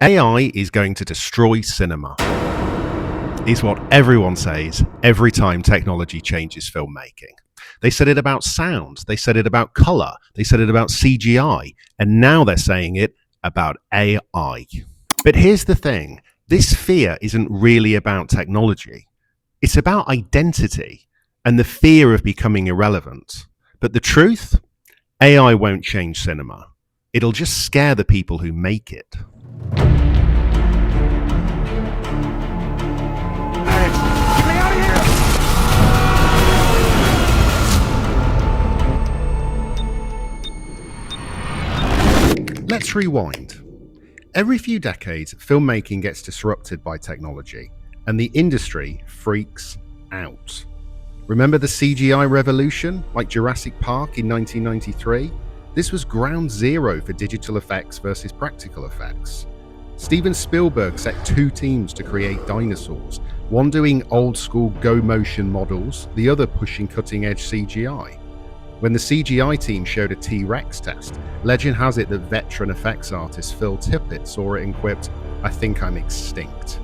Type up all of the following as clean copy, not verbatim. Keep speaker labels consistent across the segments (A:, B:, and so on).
A: AI is going to destroy cinema, is what everyone says every time technology changes filmmaking. They said it about sound, they said it about color, they said it about CGI, and now they're saying it about AI. But here's the thing, this fear isn't really about technology. It's about identity and the fear of becoming irrelevant. But the truth? AI won't change cinema. It'll just scare the people who make it. Let's rewind. Every few decades, filmmaking gets disrupted by technology, and the industry freaks out. Remember the CGI revolution, like Jurassic Park in 1993? This was ground zero for digital effects versus practical effects. Steven Spielberg set two teams to create dinosaurs, one doing old-school go-motion models, the other pushing cutting-edge CGI. When the CGI team showed a T-Rex test, legend has it that veteran effects artist Phil Tippett saw it and quipped, "I think I'm extinct."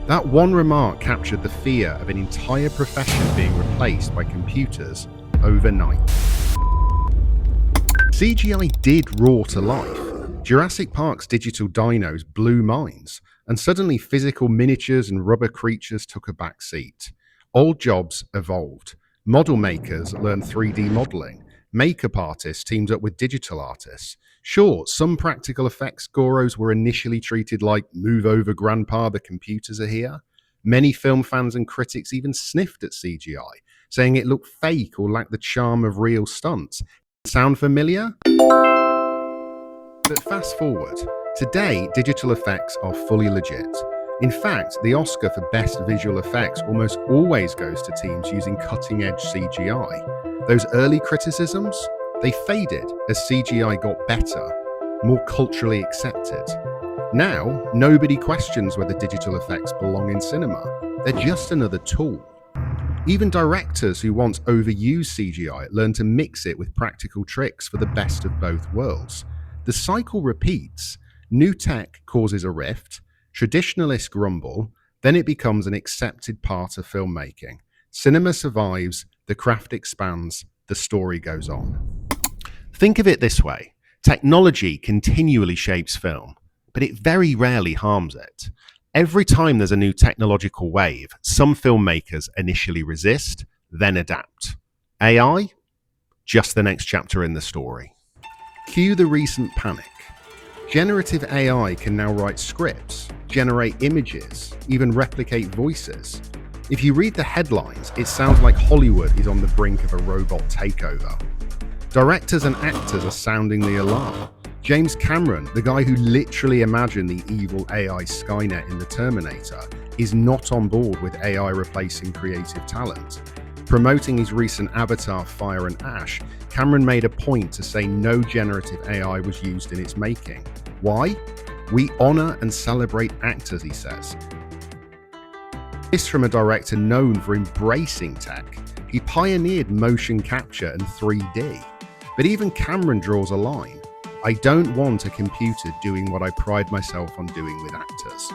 A: That one remark captured the fear of an entire profession being replaced by computers overnight. CGI did roar to life. Jurassic Park's digital dinos blew minds, and suddenly physical miniatures and rubber creatures took a back seat. Old jobs evolved. Model makers learned 3D modeling. Makeup artists teamed up with digital artists. Sure, some practical effects gurus were initially treated like, "Move over grandpa, the computers are here." Many film fans and critics even sniffed at CGI, saying it looked fake or lacked the charm of real stunts. Sound familiar? But fast forward. Today, digital effects are fully legit. In fact, the Oscar for Best Visual Effects almost always goes to teams using cutting-edge CGI. Those early criticisms, they faded as CGI got better, more culturally accepted. Now, nobody questions whether digital effects belong in cinema. They're just another tool. Even directors who once overused CGI learn to mix it with practical tricks for the best of both worlds. The cycle repeats. New tech causes a rift, traditionalists grumble, then it becomes an accepted part of filmmaking. Cinema survives, the craft expands, the story goes on. Think of it this way. Technology continually shapes film, but it very rarely harms it. Every time there's a new technological wave, some filmmakers initially resist, then adapt. AI? Just the next chapter in the story. Cue the recent panic. Generative AI can now write scripts, generate images, even replicate voices. If you read the headlines, it sounds like Hollywood is on the brink of a robot takeover. Directors and actors are sounding the alarm. James Cameron, the guy who literally imagined the evil AI Skynet in The Terminator, is not on board with AI replacing creative talent. Promoting his recent Avatar Fire and Ash, Cameron made a point to say no generative AI was used in its making. Why? "We honor and celebrate actors," he says. This from a director known for embracing tech. He pioneered motion capture and 3D. But even Cameron draws a line. "I don't want a computer doing what I pride myself on doing with actors."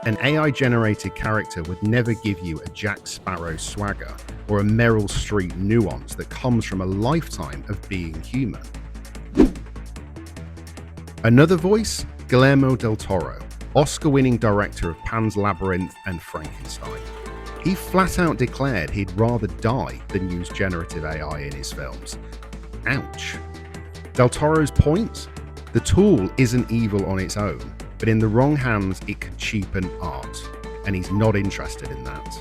A: An AI-generated character would never give you a Jack Sparrow swagger or a Meryl Streep nuance that comes from a lifetime of being human. Another voice? Guillermo del Toro, Oscar-winning director of Pan's Labyrinth and Frankenstein. He flat out declared he'd rather die than use generative AI in his films. Ouch. Del Toro's point? The tool isn't evil on its own, but in the wrong hands, it can cheapen art. And he's not interested in that.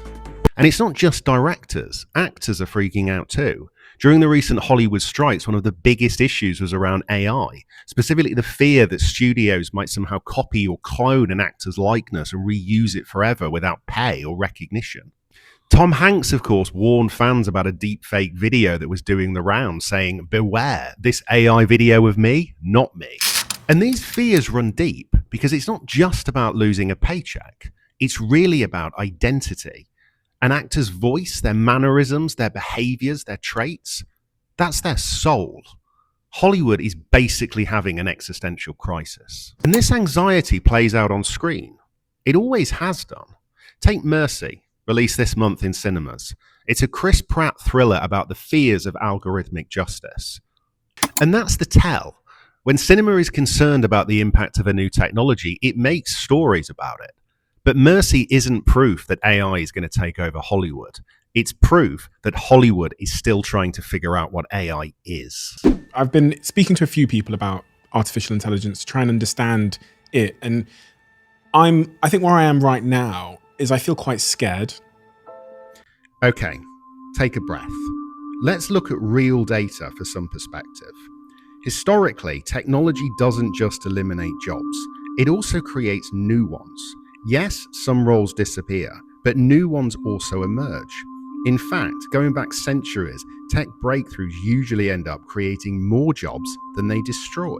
A: And it's not just directors. Actors are freaking out too. During the recent Hollywood strikes, one of the biggest issues was around AI, specifically the fear that studios might somehow copy or clone an actor's likeness and reuse it forever without pay or recognition. Tom Hanks, of course, warned fans about a deepfake video that was doing the rounds, saying, "Beware, this AI video of me, not me." And these fears run deep because it's not just about losing a paycheck. It's really about identity. An actor's voice, their mannerisms, their behaviors, their traits, that's their soul. Hollywood is basically having an existential crisis. And this anxiety plays out on screen. It always has done. Take Mercy, released this month in cinemas. It's a Chris Pratt thriller about the fears of algorithmic justice. And that's the tell. When cinema is concerned about the impact of a new technology, it makes stories about it. But Mercy isn't proof that AI is going to take over Hollywood. It's proof that Hollywood is still trying to figure out what AI is.
B: I've been speaking to a few people about artificial intelligence to try and understand it. And I think where I am right now is I feel quite scared.
A: Okay, take a breath. Let's look at real data for some perspective. Historically, technology doesn't just eliminate jobs, it also creates new ones. Yes, some roles disappear, but new ones also emerge. In fact, going back centuries, tech breakthroughs usually end up creating more jobs than they destroy.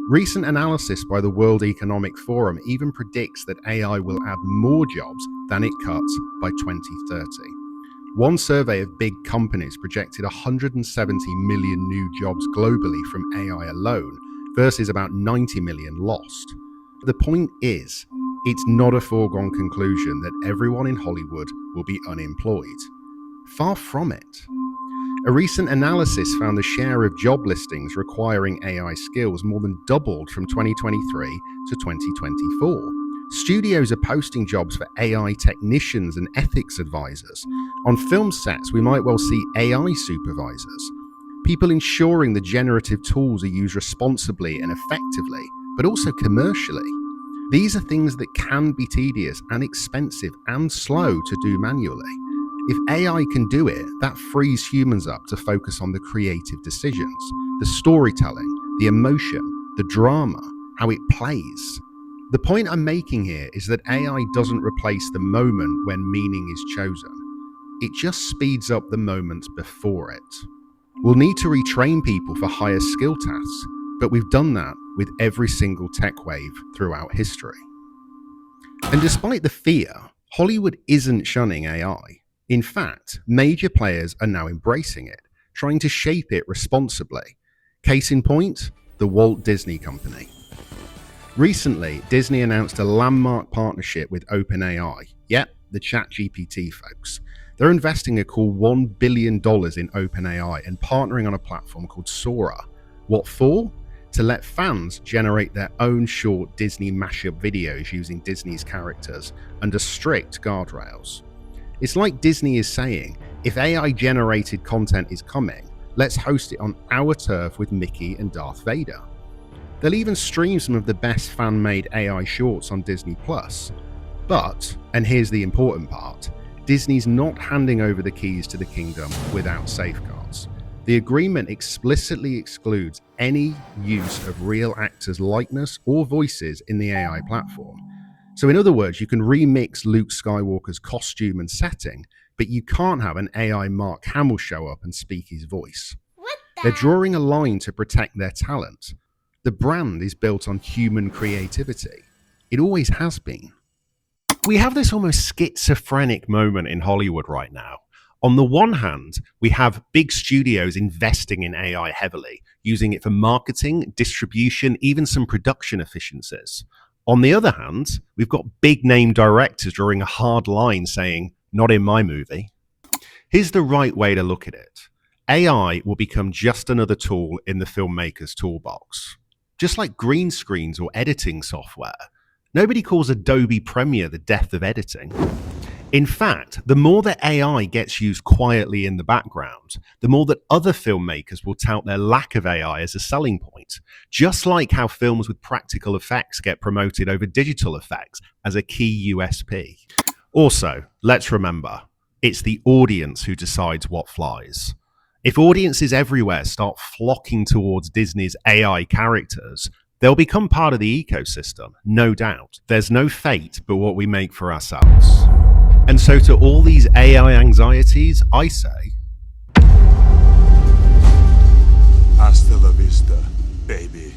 A: Recent analysis by the World Economic Forum even predicts that AI will add more jobs than it cuts by 2030. One survey of big companies projected 170 million new jobs globally from AI alone, versus about 90 million lost. The point is, it's not a foregone conclusion that everyone in Hollywood will be unemployed. Far from it. A recent analysis found the share of job listings requiring AI skills more than doubled from 2023 to 2024. Studios are posting jobs for AI technicians and ethics advisors. On film sets, we might well see AI supervisors. People ensuring the generative tools are used responsibly and effectively, but also commercially. These are things that can be tedious and expensive and slow to do manually. If AI can do it, that frees humans up to focus on the creative decisions, the storytelling, the emotion, the drama, how it plays. The point I'm making here is that AI doesn't replace the moment when meaning is chosen. It just speeds up the moments before it. We'll need to retrain people for higher skill tasks, but we've done that with every single tech wave throughout history. And despite the fear, Hollywood isn't shunning AI. In fact, major players are now embracing it, trying to shape it responsibly. Case in point, the Walt Disney Company. Recently, Disney announced a landmark partnership with OpenAI. Yep, the ChatGPT folks. They're investing a cool $1 billion in OpenAI and partnering on a platform called Sora. What for? To let fans generate their own short Disney mashup videos using Disney's characters under strict guardrails. It's like Disney is saying, if AI-generated content is coming, let's host it on our turf with Mickey and Darth Vader. They'll even stream some of the best fan-made AI shorts on Disney+. But, and here's the important part, Disney's not handing over the keys to the kingdom without safeguards. The agreement explicitly excludes any use of real actors' likeness or voices in the AI platform. So in other words, you can remix Luke Skywalker's costume and setting, but you can't have an AI Mark Hamill show up and speak his voice. They're drawing a line to protect their talent. The brand is built on human creativity. It always has been. We have this almost schizophrenic moment in Hollywood right now. On the one hand, we have big studios investing in AI heavily, using it for marketing, distribution, even some production efficiencies. On the other hand, we've got big name directors drawing a hard line saying, not in my movie. Here's the right way to look at it. AI will become just another tool in the filmmaker's toolbox. Just like green screens or editing software. Nobody calls Adobe Premiere the death of editing. In fact, the more that AI gets used quietly in the background, the more that other filmmakers will tout their lack of AI as a selling point, just like how films with practical effects get promoted over digital effects as a key USP. Also, let's remember, it's the audience who decides what flies. If audiences everywhere start flocking towards Disney's AI characters, they'll become part of the ecosystem, no doubt. There's no fate but what we make for ourselves. And so to all these AI anxieties, I say,
C: hasta la vista, baby.